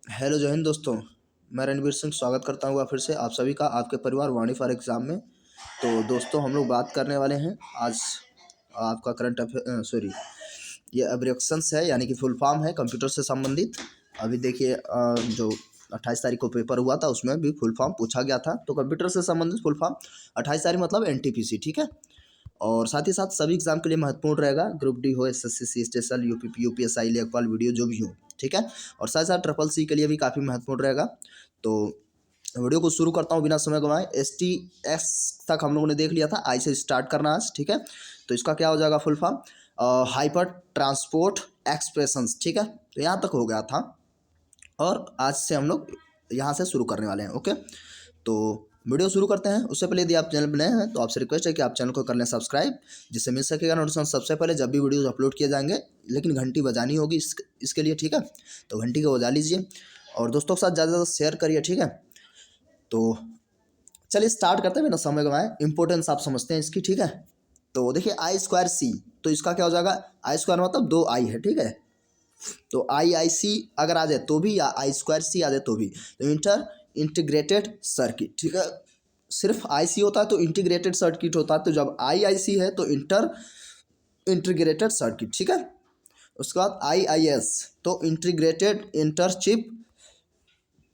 Hello जय हिंद दोस्तों। मैं रणवीर सिंह स्वागत करता हूँ फिर से आप सभी का आपके परिवार वाणी फॉर एग्ज़ाम में। तो दोस्तों हम लोग बात करने वाले हैं आज आपका करंट अफेयर ये अब्रिविएशंस है यानी कि फुल फॉर्म है कंप्यूटर से संबंधित। अभी देखिए जो 28 तारीख को पेपर हुआ था उसमें भी फुल फॉर्म पूछा गया था। तो कंप्यूटर से संबंधित फुल फॉर्म 28 तारीख मतलब NTPC, ठीक है। और साथ ही साथ सभी एग्जाम के लिए महत्वपूर्ण रहेगा, ग्रुप डी हो, SSC, स्टेशनल, UPSI, लेखपाल, वीडियो जो भी हो, ठीक है। और साथ साथ CCC के लिए भी काफ़ी महत्वपूर्ण रहेगा। तो वीडियो को शुरू करता हूँ बिना समय गंवाए। STS तक हम लोगों ने देख लिया था, आई से स्टार्ट करना आज, ठीक है। तो इसका क्या हो जाएगा full form, hyper transport expressions, ठीक है। तो यहाँ तक हो गया था और आज से हम लोग यहाँ से शुरू करने वाले हैं, ओके। तो वीडियो शुरू करते हैं। उससे पहले यदि आप चैनल पर नए हैं तो आपसे रिक्वेस्ट है कि आप चैनल को कर लें सब्सक्राइब, जिससे मिल सकेगा नोटिफिकेशन सबसे पहले जब भी वीडियोज अपलोड किए जाएंगे। लेकिन घंटी बजानी होगी इसके लिए, ठीक है। तो घंटी को बजा लीजिए और दोस्तों के साथ ज़्यादा से ज़्यादा शेयर करिए, ठीक है। तो चलिए स्टार्ट करते हैं बिना समय गंवाए। इंपॉर्टेंस आप समझते हैं इसकी, ठीक है। तो देखिए I²C, तो इसका क्या हो जाएगा, I² मतलब 2 I है, ठीक है। तो IIC अगर आ जाए तो भी या I²C आ जाए तो भी, तो इंटीग्रेटेड सर्किट, ठीक है। सिर्फ IC होता है तो इंटीग्रेटेड सर्किट होता है, तो जब IIC है तो इंटीग्रेटेड सर्किट, ठीक है। उसके बाद IIS तो इंटीग्रेटेड इंटरचिप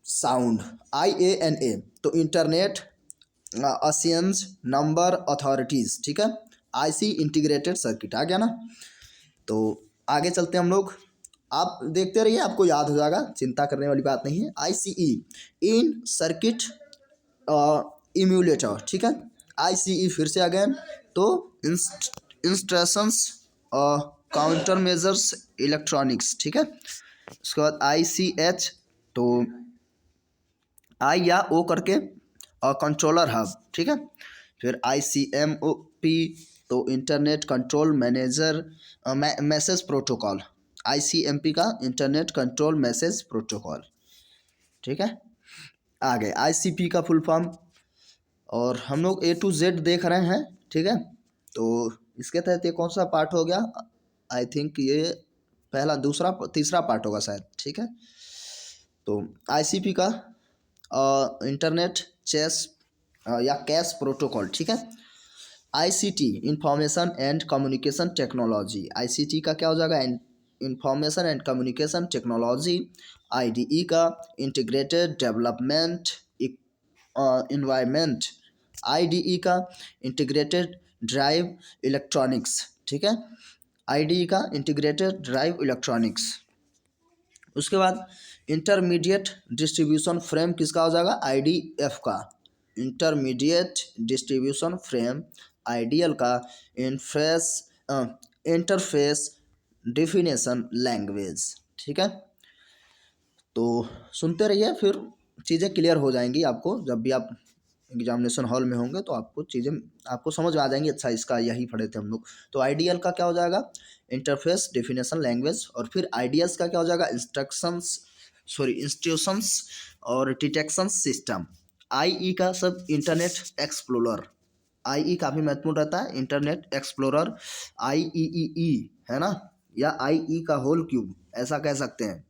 साउंड, IANA तो इंटरनेट असियंस नंबर अथॉरिटीज़, ठीक है। IC इंटीग्रेटेड सर्किट आ गया ना। तो आगे चलते हैं हम लोग, आप देखते रहिए, आपको याद हो जाएगा, चिंता करने वाली बात नहीं है। ICE इन सर्किट इम्यूलेटर, ठीक है। ICE फिर से अगेन तो इंस्ट्रक्शंस काउंटर मेजर्स इलेक्ट्रॉनिक्स, ठीक है। उसके बाद ICH तो I या O करके कंट्रोलर हब, ठीक है। फिर ICMOP तो internet control manager message protocol, ICMP का इंटरनेट कंट्रोल मैसेज प्रोटोकॉल, ठीक है। आगे ICP का फुल फॉर्म, और हम लोग A to Z देख रहे हैं, ठीक है। तो इसके तहत ये कौन सा पार्ट हो गया, आई थिंक ये पहला दूसरा तीसरा पार्ट होगा शायद, ठीक है। तो ICP का इंटरनेट चेस या कैश प्रोटोकॉल, ठीक है। ICT information and communication technology, ICT का क्या हो जाएगा, information and communication technology. IDE का इंटीग्रेटेड डेवलपमेंट इन्वायरमेंट, IDE का इंटीग्रेटेड ड्राइव इलेक्ट्रॉनिक्स, ठीक है। IDE का इंटीग्रेटेड ड्राइव इलेक्ट्रॉनिक्स। उसके बाद इंटरमीडिएट डिस्ट्रीब्यूशन फ्रेम किसका हो जाएगा, IDF का इंटरमीडिएट डिस्ट्रीब्यूशन फ्रेम, IDL का इंटरफेस डिफिनेशन लैंग्वेज, ठीक है। तो सुनते रहिए, फिर चीज़ें क्लियर हो जाएंगी आपको, जब भी आप एग्जामिनेशन हॉल में होंगे तो आपको चीज़ें आपको समझ में आ जाएंगी। अच्छा इसका यही पढ़े थे हम लोग। तो IDL का क्या हो जाएगा, इंटरफेस डिफिनेशन लैंग्वेज। और फिर IDS का क्या हो जाएगा, इंस्टीट्यूशंस और डिटेक्शन सिस्टम। IE का सब इंटरनेट एक्सप्लोरर, IE काफ़ी महत्वपूर्ण रहता है, इंटरनेट एक्सप्लोरर, IEEE है ना, या IE का होल क्यूब ऐसा कह सकते हैं।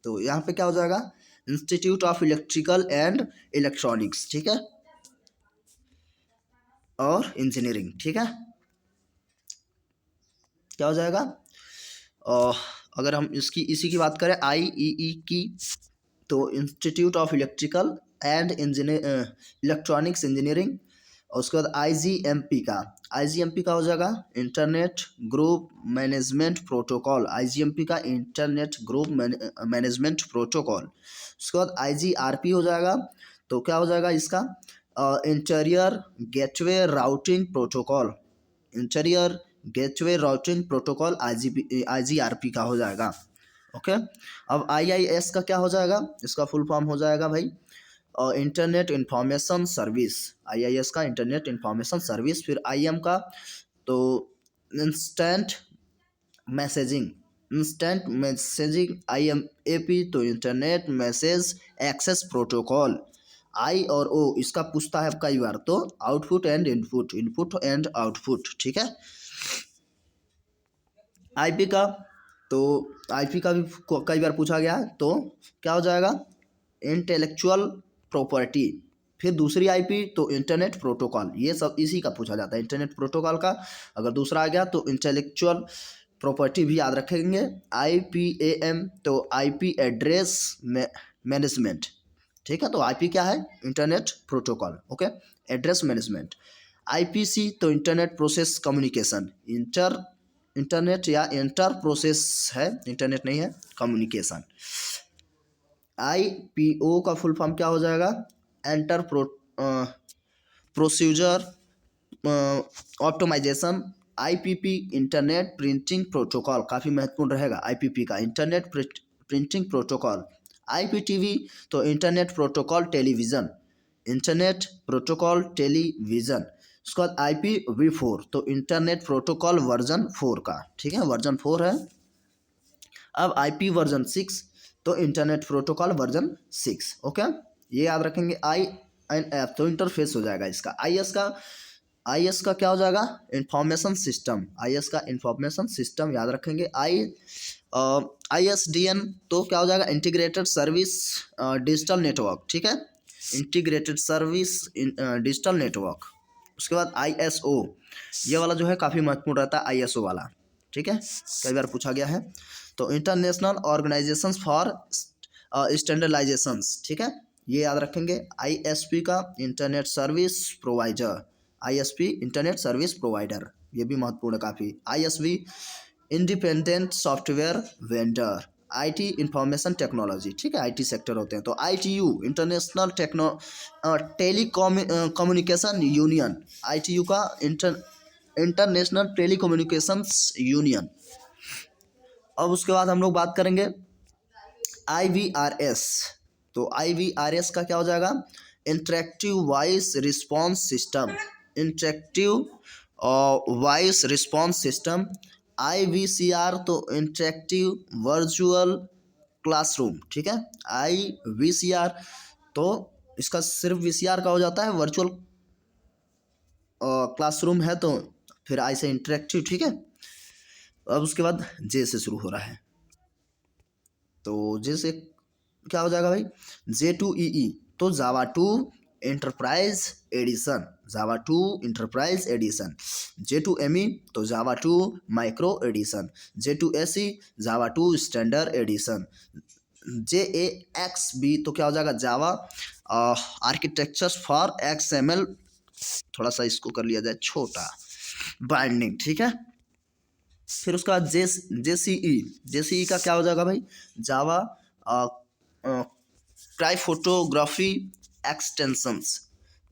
तो यहाँ पे क्या हो जाएगा, institute of electrical and electronics, ठीक है, और इंजीनियरिंग, ठीक है। क्या हो जाएगा, अगर हम इसी की बात करें IEE की, तो institute of electrical and electronics engineering. और उसके बाद IGMP का हो जाएगा internet group management protocol, IGMP का इंटरनेट ग्रुप मैनेजमेंट प्रोटोकॉल। उसके बाद IGRP हो जाएगा, तो क्या हो जाएगा इसका, interior gateway routing protocol, interior gateway routing protocol IGRP का हो जाएगा, ओके। अब IIS का क्या हो जाएगा, इसका फुल फॉर्म हो जाएगा भाई इंटरनेट इंफॉर्मेशन सर्विस, IIS का इंटरनेट इंफॉर्मेशन सर्विस। फिर IM का तो इंस्टेंट मैसेजिंग, IMAP तो internet message access protocol. I और O इसका पूछता है कई बार, तो output and input and output, ठीक है। IP का तो आईपी का भी कई बार पूछा गया है, तो क्या हो जाएगा, इंटेलेक्चुअल प्रॉपर्टी। फिर दूसरी आईपी तो इंटरनेट प्रोटोकॉल, ये सब इसी का पूछा जाता है, इंटरनेट प्रोटोकॉल का। अगर दूसरा आ गया तो इंटेलेक्चुअल प्रॉपर्टी भी याद रखेंगे। आईपीएएम तो आईपी एड्रेस मैनेजमेंट, ठीक है। तो आईपी क्या है, internet protocol, okay, address management. IPC तो इंटरनेट प्रोसेस कम्युनिकेशन, इंटरनेट या इंटर प्रोसेस है, इंटरनेट नहीं है, कम्युनिकेशन। आईपीओ का फुल फॉर्म क्या हो जाएगा, enter procedure optimisation. IPP internet printing protocol, काफ़ी महत्वपूर्ण रहेगा आईपीपी का, इंटरनेट प्रिंटिंग प्रोटोकॉल। आईपीटीवी तो internet protocol television, internet protocol television. उसके बाद IPv4 तो इंटरनेट प्रोटोकॉल वर्जन 4 का, ठीक है, वर्जन 4 है। अब IP वर्जन 6 तो इंटरनेट प्रोटोकॉल वर्जन 6, ओके, ये याद रखेंगे। INF तो इंटरफेस हो जाएगा इसका। IS का क्या हो जाएगा, इंफॉर्मेशन सिस्टम, IS का इंफॉर्मेशन सिस्टम याद रखेंगे। ISDN तो क्या हो जाएगा, इंटीग्रेटेड सर्विस डिजिटल नेटवर्क, ठीक है, इंटीग्रेटेड सर्विस डिजिटल नेटवर्क। उसके बाद ISO, ये वाला जो है काफ़ी महत्वपूर्ण रहता है, ISO वाला, ठीक है, कई बार पूछा गया है। तो इंटरनेशनल ऑर्गेनाइजेशंस फॉर स्टैंडर्डाइजेशंस, ठीक है, ये याद रखेंगे। ISP का internet service provider, ISP internet service provider, ये भी महत्वपूर्ण है काफ़ी। ISV independent software vendor. IT information technology, ठीक है, IT सेक्टर होते हैं। तो ITU international communication union, ITU का इंटरनेशनल टेलीकम्युनिकेशंस यूनियन। अब उसके बाद हम लोग बात करेंगे IVRS, तो IVRS का क्या हो जाएगा, interactive voice response system, interactive voice response system. IVCR तो इंटरेक्टिव वर्चुअल क्लासरूम, ठीक है, IVCR तो इसका सिर्फ VCR का हो जाता है, वर्चुअल क्लासरूम है तो फिर आई से इंटरेक्टिव, ठीक है। अब उसके बाद जे से शुरू हो रहा है, तो जे से क्या हो जाएगा भाई, J2EE तो जावा 2 एंटरप्राइज एडिशन, जावा 2 एंटरप्राइज एडिशन। J2ME तो जावा 2 माइक्रो एडिशन। J2SE जावा 2 स्टैंडर्ड एडिशन। JAXB तो क्या हो जाएगा, जावा आर्किटेक्चर्स फॉर XML, थोड़ा सा इसको कर लिया जाए छोटा, बाइंडिंग, ठीक है। फिर उसका बाद JCE का क्या हो जाएगा भाई, Java cryptography extensions.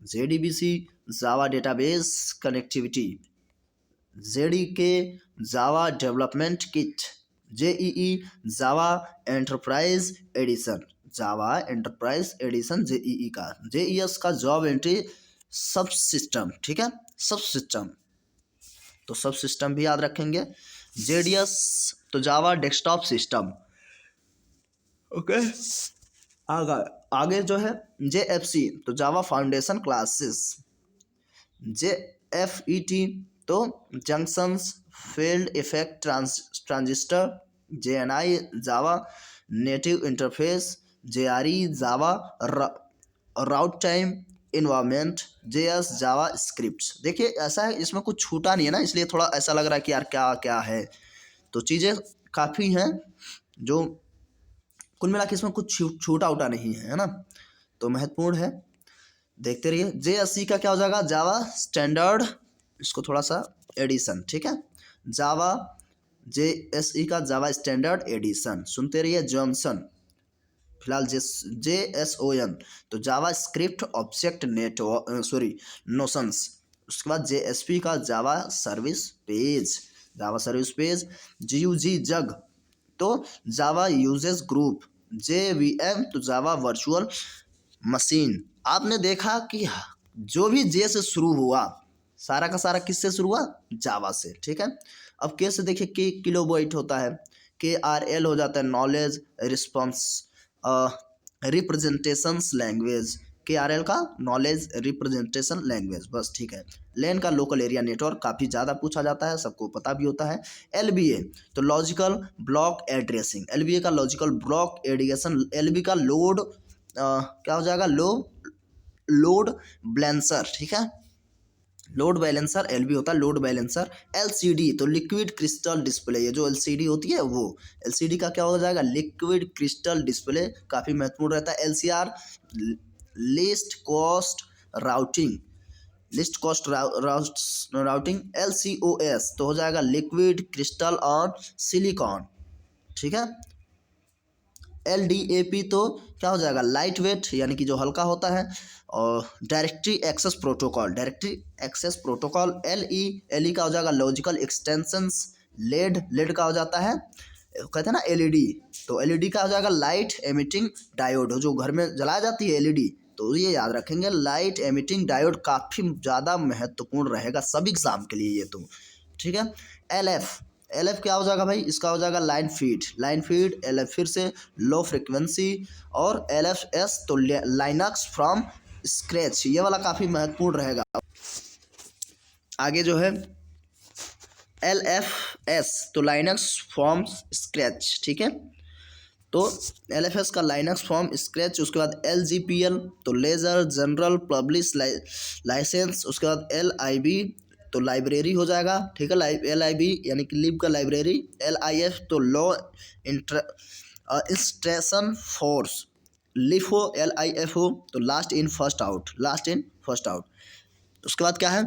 JDBC Java database connectivity. JDK Java development kit. JEE Java enterprise edition, Java enterprise edition JEE का। JES का जॉब एंट्री सब सिस्टम, ठीक है, सब सिस्टम, तो सब सिस्टम भी याद रखेंगे। JDS तो जावा डेस्कटॉप सिस्टम, ओके। आगे जो है JFC तो जावा फाउंडेशन क्लासेस। JFET तो junctions field effect transistor. JNI जावा नेटिव इंटरफेस। JRE जावा राउट टाइम इन्वायरमेंट। JS जावा स्क्रिप्ट्स। देखिए ऐसा है, इसमें कुछ छूटा नहीं है ना, इसलिए थोड़ा ऐसा लग रहा है कि यार क्या क्या है, तो चीज़ें काफ़ी हैं जो कुल मिला के इसमें कुछ छूटा उटा नहीं है ना, तो महत्वपूर्ण है, देखते रहिए। JSE का क्या हो जाएगा, जावा स्टैंडर्ड, इसको थोड़ा सा एडिशन, ठीक है, जावा JSE का जावा स्टैंडर्ड एडिशन, सुनते रहिए। जॉनसन फिलहाल JSON तो जावा स्क्रिप्ट ऑब्जेक्ट नेटवर्क नोशंस। उसके बाद JSP का जावा सर्विस पेज, जावा सर्विस पेज। GUG जग तो जावा यूजेस ग्रुप। JVM तो जावा वर्चुअल मशीन। आपने देखा कि जो भी जे से शुरू हुआ सारा का सारा किससे शुरू हुआ, जावा से, ठीक है। अब के से देखिए के किलोबाइट होता है, KRL हो जाता है knowledge response representations language. KRL का नॉलेज रिप्रेजेंटेशन लैंग्वेज, बस ठीक है। लेन का लोकल एरिया नेटवर्क काफ़ी ज़्यादा पूछा जाता है, सबको पता भी होता है। LBA तो लॉजिकल ब्लॉक एड्रेसिंग, LBA का लॉजिकल ब्लॉक एडिएशन, LB का लोड क्या हो जाएगा, लोड बैलेंसर, ठीक है। लोड बैलेंसर LB होता है लोड बैलेंसर। LCD तो लिक्विड क्रिस्टल डिस्प्ले, ये जो LCD होती है वो LCD का क्या हो जाएगा, लिक्विड क्रिस्टल डिस्प्ले, काफ़ी महत्वपूर्ण रहता है। LCR list cost routing, list cost routing. LCOS तो हो जाएगा लिक्विड क्रिस्टल ऑन सिलिकॉन, ठीक है। LDAP तो क्या हो जाएगा, लाइट वेट यानी कि जो हल्का होता है। और directory access protocol, directory access protocol. LE का हो जाएगा लॉजिकल एक्सटेंशंस। लेड का हो जाता है, कहते हैं ना LED, तो LED का हो जाएगा लाइट एमिटिंग डायोड, जो घर में जलाई जाती है LED, तो ये याद रखेंगे, लाइट एमिटिंग डायोड काफ़ी ज़्यादा महत्वपूर्ण रहेगा सब एग्जाम के लिए ये तो, ठीक है। LF क्या हो जाएगा भाई, इसका हो जाएगा लाइन फीड। LF फिर से लो फ्रिक्वेंसी। और LFS तो लाइनक्स फ्रॉम स्क्रैच, ये वाला काफ़ी महत्वपूर्ण रहेगा। आगे जो है LFS तो लाइनक्स फ्रॉम स्क्रैच, ठीक है। तो LFS का लाइनक्स फ्रॉम स्क्रैच। उसके बाद LGPL तो लेजर जनरल पब्लिश लाइसेंस। उसके बाद LIB तो लाइब्रेरी हो जाएगा, ठीक है। LIB यानी कि लिब का लाइब्रेरी। LIF तो लॉ इंस्ट्रक्शन फोर्स। LIFO तो लास्ट इन फर्स्ट आउट। उसके बाद क्या है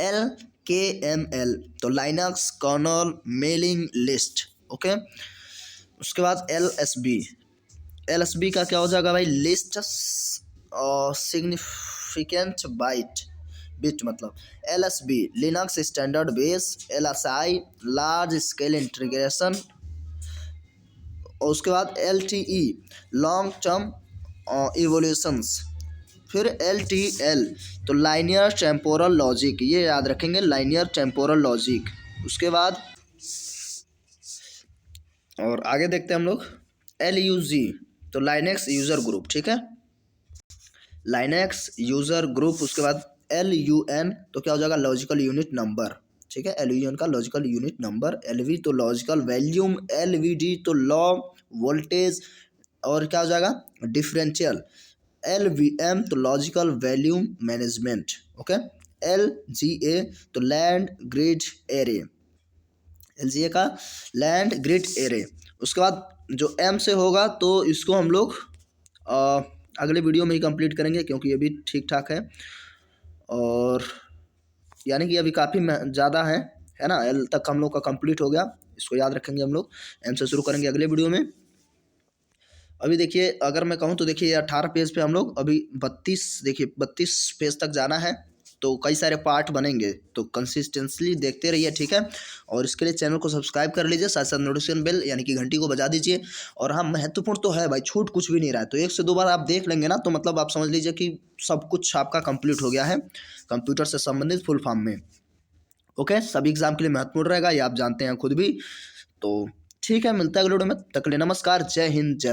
LKML तो Linux kernel mailing list, okay. उसके बाद LSB का क्या हो जाएगा भाई, लिस्ट सिग्निफिकेंट बिट मतलब। LSB Linux standard base. LSI large scale integration. और उसके बाद LTE लॉन्ग टर्म इवोल्यूशंस। फिर LTL तो लाइनियर टेम्पोरल लॉजिक, ये याद रखेंगे, लाइनियर टेम्पोरल लॉजिक। उसके बाद और आगे देखते हैं हम लोग LUG तो लाइनेक्स यूज़र ग्रुप, ठीक है, लाइनेक्स यूज़र ग्रुप। उसके बाद LUN तो क्या हो जाएगा, लॉजिकल यूनिट नंबर, ठीक है। LUN का लॉजिकल यूनिट नंबर। LV तो लॉजिकल वैल्यूम। LVD तो लॉ वोल्टेज और क्या हो जाएगा, डिफरेंशियल। LVM तो logical volume management, okay. LGA तो लैंड ग्रिड एरे, LGA का लैंड ग्रिड एरे। उसके बाद जो M से होगा तो इसको हम लोग अगले वीडियो में ही कंप्लीट करेंगे, क्योंकि ये भी ठीक ठाक है। और यानी कि अभी काफ़ी ज़्यादा है ना। L तक हम लोग का कंप्लीट हो गया, इसको याद रखेंगे हम लोग। M से शुरू करेंगे अगले वीडियो में। अभी देखिए, अगर मैं कहूँ तो देखिए 18 पेज पे हम लोग अभी 32 पेज तक जाना है, तो कई सारे पार्ट बनेंगे, तो कंसिस्टेंटली देखते रहिए, ठीक है। और इसके लिए चैनल को सब्सक्राइब कर लीजिए, साथ साथ नोटिफिकेशन बेल यानी कि घंटी को बजा दीजिए। और हाँ, महत्वपूर्ण तो है भाई, छूट कुछ भी नहीं रहा है, तो 1 से 2 बार आप देख लेंगे ना, तो मतलब आप समझ लीजिए कि सब कुछ आपका कंप्लीट हो गया है कंप्यूटर से संबंधित फुल फॉर्म में, ओके। सभी एग्जाम के लिए महत्वपूर्ण रहेगा, ये आप जानते हैं खुद भी। तो ठीक है, मिलता है अगले वीडियो में, तक के लिए नमस्कार, जय हिंद, जय।